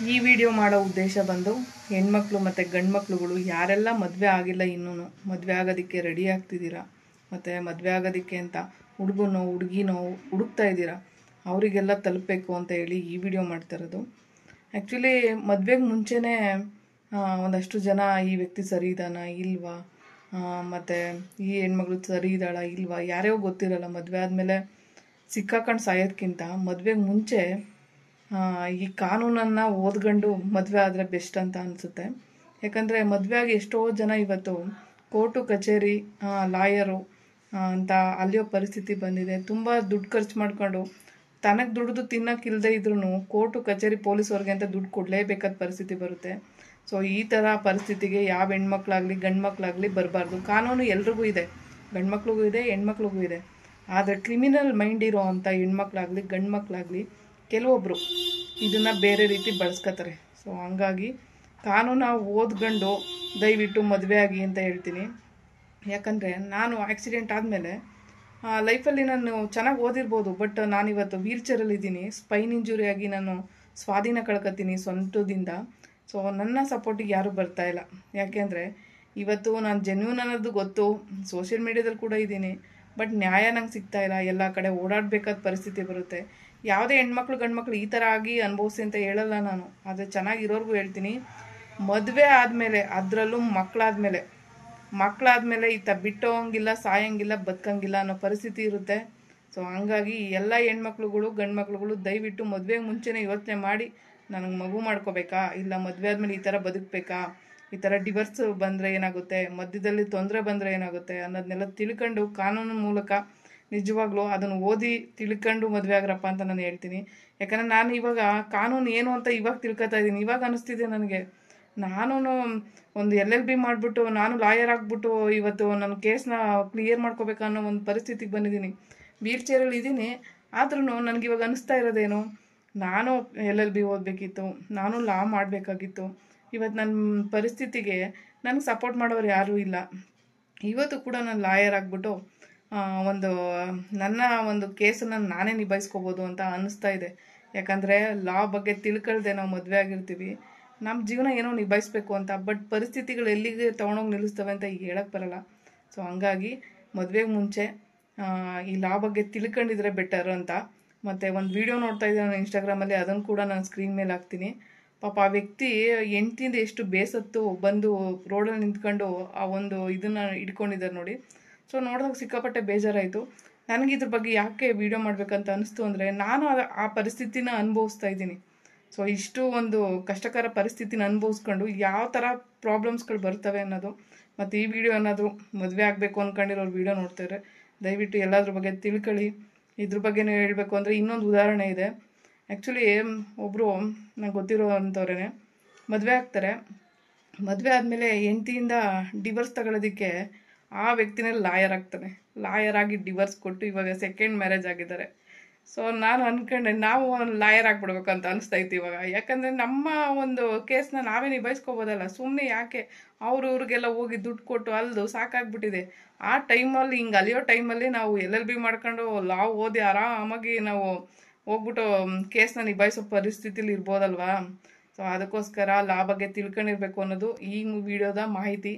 ಈ ವಿಡಿಯೋ ಮಾಡೋ ಉದ್ದೇಶ ಬಂದು ಹೆಣ್ಮಕ್ಳು ಮತ್ತು ಗಂಡು ಮಕ್ಳುಗಳು ಯಾರೆಲ್ಲ ಮದುವೆ ಆಗಿಲ್ಲ ಇನ್ನೂ ಮದುವೆ ಆಗೋದಕ್ಕೆ ರೆಡಿ ಆಗ್ತಿದ್ದೀರಾ ಮತ್ತು ಮದುವೆ ಆಗೋದಕ್ಕೆ ಅಂತ ಹುಡುಗನೋ ಹುಡುಗಿನೋ ಹುಡುಕ್ತಾ ಇದ್ದೀರಾ ಅವರಿಗೆಲ್ಲ ತಲುಪಬೇಕು ಅಂತ ಹೇಳಿ ಈ ವಿಡಿಯೋ ಮಾಡ್ತಾ ಇರೋದು. ಆ್ಯಕ್ಚುಲಿ ಮದುವೆಗೆ ಮುಂಚೆನೇ ಒಂದಷ್ಟು ಜನ ಈ ವ್ಯಕ್ತಿ ಸರಿ ಇದ್ದಾನ ಇಲ್ವಾ, ಮತ್ತು ಈ ಹೆಣ್ಮಗಳು ಸರಿ ಇದ್ದಾಳ ಇಲ್ವಾ ಯಾರ್ಯಾವ ಗೊತ್ತಿರಲ್ಲ. ಮದುವೆ ಆದಮೇಲೆ ಸಿಕ್ಕಾಕೊಂಡು ಸಾಯೋದಕ್ಕಿಂತ ಮದುವೆಗೆ ಮುಂಚೆ ಈ ಕಾನೂನನ್ನು ಓದ್ಕೊಂಡು ಮದುವೆ ಆದರೆ ಬೆಸ್ಟ್ ಅಂತ ಅನಿಸುತ್ತೆ. ಯಾಕಂದರೆ ಮದುವೆ ಆಗಿ ಎಷ್ಟೋ ಜನ ಇವತ್ತು ಕೋರ್ಟು ಕಚೇರಿ ಲಾಯರು ಅಂತ ಅಲ್ಲಿಯೋ ಪರಿಸ್ಥಿತಿ ಬಂದಿದೆ. ತುಂಬ ದುಡ್ಡು ಖರ್ಚು ಮಾಡ್ಕೊಂಡು ತನಗೆ ದುಡ್ದು ತಿನ್ನೋಕ್ಕಿಲ್ಲದೆ ಇದ್ರೂ ಕೋರ್ಟು ಕಚೇರಿ ಪೊಲೀಸವ್ರಿಗೆ ಅಂತ ದುಡ್ಡು ಕೊಡಲೇಬೇಕಾದ ಪರಿಸ್ಥಿತಿ ಬರುತ್ತೆ. ಸೊ ಈ ಥರ ಪರಿಸ್ಥಿತಿಗೆ ಯಾವ ಹೆಣ್ಮಕ್ಳಾಗಲಿ ಗಂಡು ಮಕ್ಕಳಾಗಲಿ ಬರಬಾರ್ದು. ಕಾನೂನು ಎಲ್ರಿಗೂ ಇದೆ, ಗಂಡು ಮಕ್ಳಿಗೂ ಇದೆ ಹೆಣ್ಮಕ್ಳಿಗೂ ಇದೆ. ಆದರೆ ಕ್ರಿಮಿನಲ್ ಮೈಂಡ್ ಇರೋ ಅಂಥ ಹೆಣ್ಮಕ್ಳಾಗಲಿ ಗಂಡು ಮಕ್ಕಳಾಗಲಿ ಕೆಲವೊಬ್ಬರು ಇದನ್ನು ಬೇರೆ ರೀತಿ ಬಳಸ್ಕೊತಾರೆ. ಸೊ ಹಂಗಾಗಿ ಕಾನೂನು ಓದ್ಕೊಂಡು ದಯವಿಟ್ಟು ಮದುವೆ ಆಗಿ ಅಂತ ಹೇಳ್ತೀನಿ. ಯಾಕಂದರೆ ನಾನು ಆಕ್ಸಿಡೆಂಟ್ ಆದಮೇಲೆ ಲೈಫಲ್ಲಿ ನಾನು ಚೆನ್ನಾಗಿ ಓದಿರ್ಬೋದು, ಬಟ್ ನಾನಿವತ್ತು ವೀಲ್ ಚೇರಲ್ಲಿದ್ದೀನಿ. ಸ್ಪೈನ್ ಇಂಜುರಿ ಆಗಿ ನಾನು ಸ್ವಾಧೀನ ಕಳ್ಕೊತೀನಿ ಸೊಂಟದಿಂದ. ಸೊ ನನ್ನ ಸಪೋರ್ಟಿಗೆ ಯಾರೂ ಬರ್ತಾಯಿಲ್ಲ. ಯಾಕೆಂದರೆ ಇವತ್ತು ನಾನು ಜೆನ್ಯೂನ್ ಅನ್ನೋದು ಗೊತ್ತು, ಸೋಷಿಯಲ್ ಮೀಡ್ಯಾದಲ್ಲಿ ಕೂಡ ಇದ್ದೀನಿ, ಬಟ್ ನ್ಯಾಯ ನಂಗೆ ಸಿಗ್ತಾಯಿಲ್ಲ. ಎಲ್ಲ ಕಡೆ ಓಡಾಡಬೇಕಾದ ಪರಿಸ್ಥಿತಿ ಬರುತ್ತೆ. ಯಾವುದೇ ಹೆಣ್ಮಕ್ಳು ಗಂಡು ಮಕ್ಳು ಈ ಥರ ಆಗಿ ಅನುಭವಿಸಿ ಅಂತ ಹೇಳಲ್ಲ ನಾನು, ಆದರೆ ಚೆನ್ನಾಗಿರೋರ್ಗೂ ಹೇಳ್ತೀನಿ. ಮದುವೆ ಆದಮೇಲೆ, ಅದರಲ್ಲೂ ಮಕ್ಕಳಾದ್ಮೇಲೆ ಈತ ಬಿಟ್ಟೋಂಗಿಲ್ಲ, ಸಾಯಂಗಿಲ್ಲ, ಬದುಕಂಗಿಲ್ಲ ಅನ್ನೋ ಪರಿಸ್ಥಿತಿ ಇರುತ್ತೆ. ಸೊ ಹಂಗಾಗಿ ಎಲ್ಲ ಹೆಣ್ಮಕ್ಳುಗಳು ಗಂಡು ಮಕ್ಳುಗಳು ದಯವಿಟ್ಟು ಮದುವೆಗೆ ಮುಂಚೆನೇ ಯೋಚನೆ ಮಾಡಿ ನನಗೆ ಮಗು ಮಾಡ್ಕೋಬೇಕಾ, ಇಲ್ಲ ಮದುವೆ ಆದಮೇಲೆ ಈ ಥರ ಬದುಕಬೇಕಾ, ಈ ಥರ ಡಿವರ್ಸ್ ಬಂದರೆ ಏನಾಗುತ್ತೆ, ಮಧ್ಯದಲ್ಲಿ ತೊಂದರೆ ಬಂದರೆ ಏನಾಗುತ್ತೆ ಅನ್ನೋದನ್ನೆಲ್ಲ ತಿಳ್ಕೊಂಡು ಕಾನೂನು ಮೂಲಕ ನಿಜವಾಗ್ಲೂ ಅದನ್ನು ಓದಿ ತಿಳ್ಕೊಂಡು ಮದುವೆ ಆಗ್ರಪ್ಪ ಅಂತ ನಾನು ಹೇಳ್ತೀನಿ. ಯಾಕಂದರೆ ನಾನು ಇವಾಗ ಕಾನೂನು ಏನು ಅಂತ ಇವಾಗ ತಿಳ್ಕೊತಾ ಇದ್ದೀನಿ. ಇವಾಗ ಅನ್ನಿಸ್ತಿದೆ ನನಗೆ, ನಾನು ಒಂದು LLB ಮಾಡಿಬಿಟ್ಟು ನಾನು ಲಾಯರ್ ಆಗಿಬಿಟ್ಟು ಇವತ್ತು ನನ್ನ ಕೇಸ್ನ ಕ್ಲಿಯರ್ ಮಾಡ್ಕೋಬೇಕು ಅನ್ನೋ ಒಂದು ಪರಿಸ್ಥಿತಿಗೆ ಬಂದಿದ್ದೀನಿ. ವೀಲ್ ಚೇರಲ್ಲಿ ಇದ್ದೀನಿ, ಆದ್ರೂ ನನಗಿವಾಗ ಅನ್ನಿಸ್ತಾ ಇರೋದೇನು, ನಾನು LLB ಓದಬೇಕಿತ್ತು, ನಾನು ಲಾ ಮಾಡಬೇಕಾಗಿತ್ತು. ಇವತ್ತು ನನ್ನ ಪರಿಸ್ಥಿತಿಗೆ ನನಗೆ ಸಪೋರ್ಟ್ ಮಾಡೋರು ಯಾರೂ ಇಲ್ಲ. ಇವತ್ತು ಕೂಡ ನಾನು ಲಾಯರ್ ಆಗಿಬಿಟ್ಟು ನನ್ನ ಒಂದು ಕೇಸನ್ನು ನಾನೇ ನಿಭಾಯಿಸ್ಕೋಬೋದು ಅಂತ ಅನ್ನಿಸ್ತಾ ಇದೆ. ಯಾಕಂದರೆ ಲಾ ಬಗ್ಗೆ ತಿಳ್ಕೊಳ್ದೆ ನಾವು ಮದುವೆ ಆಗಿರ್ತೀವಿ, ನಮ್ಮ ಜೀವನ ಏನೋ ನಿಭಾಯಿಸ್ಬೇಕು ಅಂತ, ಬಟ್ ಪರಿಸ್ಥಿತಿಗಳು ಎಲ್ಲಿಗೆ ತೊಗೊಂಡೋಗಿ ನಿಲ್ಲಿಸ್ತವೆ ಅಂತ ಹೇಳಕ್ಕೆ ಬರಲ್ಲ. ಸೊ ಹಂಗಾಗಿ ಮದುವೆಗೆ ಮುಂಚೆ ಈ ಲಾ ಬಗ್ಗೆ ತಿಳ್ಕೊಂಡಿದ್ರೆ ಬೆಟರ್ ಅಂತ. ಮತ್ತು ಒಂದು ವಿಡಿಯೋ ನೋಡ್ತಾ ಇದ್ದೆ ನಾನು ಇನ್ಸ್ಟಾಗ್ರಾಮಲ್ಲಿ, ಅದನ್ನು ಕೂಡ ನಾನು ಸ್ಕ್ರೀನ್ ಮೇಲೆ ಹಾಕ್ತೀನಿ. ಪಾಪ ಆ ವ್ಯಕ್ತಿ ಹೆಂಡ್ತಿಯಿಂದ ಎಷ್ಟು ಬೇಸತ್ತು ಬಂದು ರೋಡಲ್ಲಿ ನಿಂತ್ಕೊಂಡು ಆ ಒಂದು ಇದನ್ನು ಇಟ್ಕೊಂಡಿದ್ದಾರೆ ನೋಡಿ. ಸೊ ನೋಡಿದಾಗ ಸಿಕ್ಕಾಪಟ್ಟೆ ಬೇಜಾರಾಯಿತು. ನನಗೆ ಇದ್ರ ಬಗ್ಗೆ ಯಾಕೆ ವಿಡಿಯೋ ಮಾಡಬೇಕಂತ ಅನಿಸ್ತು ಅಂದರೆ, ನಾನು ಆ ಪರಿಸ್ಥಿತಿನ ಅನುಭವಿಸ್ತಾ ಇದ್ದೀನಿ. ಸೊ ಇಷ್ಟು ಒಂದು ಕಷ್ಟಕರ ಪರಿಸ್ಥಿತಿನ ಅನುಭವಿಸ್ಕೊಂಡು ಯಾವ ಥರ ಪ್ರಾಬ್ಲಮ್ಸ್ಗಳು ಬರ್ತವೆ ಅನ್ನೋದು, ಮತ್ತು ಈ ವಿಡಿಯೋ ಏನಾದರೂ ಮದುವೆ ಆಗಬೇಕು ಅಂದ್ಕೊಂಡಿರೋರು ವಿಡಿಯೋ ನೋಡ್ತಾರೆ, ದಯವಿಟ್ಟು ಎಲ್ಲದ್ರ ಬಗ್ಗೆ ತಿಳ್ಕೊಳ್ಳಿ. ಇದ್ರ ಬಗ್ಗೆನೇ ಹೇಳಬೇಕು ಅಂದರೆ ಇನ್ನೊಂದು ಉದಾಹರಣೆ ಇದೆ. ಆ್ಯಕ್ಚುಲಿ ಒಬ್ಬರು ನಂಗೆ ಗೊತ್ತಿರೋ ಅಂಥವ್ರೇ ಮದುವೆ ಆಗ್ತಾರೆ. ಮದುವೆ ಆದಮೇಲೆ ಹೆಂಡ್ತಿಯಿಂದ ಡಿವೋರ್ಸ್ ತಗೊಳ್ಳೋದಕ್ಕೆ ಆ ವ್ಯಕ್ತಿನೇ ಲಾಯರ್ ಆಗ್ತಾನೆ. ಲಾಯರ್ ಆಗಿ ಡಿವೋರ್ಸ್ ಕೊಟ್ಟು ಇವಾಗ ಸೆಕೆಂಡ್ ಮ್ಯಾರೇಜ್ ಆಗಿದ್ದಾರೆ. ಸೊ ನಾನು ಅಂದ್ಕೊಂಡೆ ನಾವು ಲಾಯರ್ ಆಗಿಬಿಡ್ಬೇಕು ಅಂತ ಅನಿಸ್ತಾ ಇತ್ತು ಇವಾಗ. ಯಾಕಂದರೆ ನಮ್ಮ ಒಂದು ಕೇಸ್ನ ನಾವೇ ನಿಭಾಯಿಸ್ಕೋಬೋದಲ್ಲ, ಸುಮ್ಮನೆ ಯಾಕೆ ಇವ್ರಿಗೆಲ್ಲ ಹೋಗಿ ದುಡ್ಡು ಕೊಟ್ಟು ಅಲ್ದು ಸಾಕಾಗ್ಬಿಟ್ಟಿದೆ. ಆ ಟೈಮಲ್ಲಿ ಹಿಂಗೆ ಅಲಿಯೋ ಟೈಮಲ್ಲಿ ನಾವು LLB ಮಾಡ್ಕೊಂಡು ಲಾ ಓದಿ ಆರಾಮಾಗಿ ನಾವು ಹೋಗ್ಬಿಟ್ಟು ಕೇಸ್ನ ನಿಭಾಯಿಸೋ ಪರಿಸ್ಥಿತಿಲಿ ಇರ್ಬೋದಲ್ವಾ. ಸೊ ಅದಕ್ಕೋಸ್ಕರ ಲಾ ಬಗ್ಗೆ ತಿಳ್ಕೊಂಡಿರ್ಬೇಕು ಅನ್ನೋದು ಈ ವಿಡಿಯೋದ ಮಾಹಿತಿ.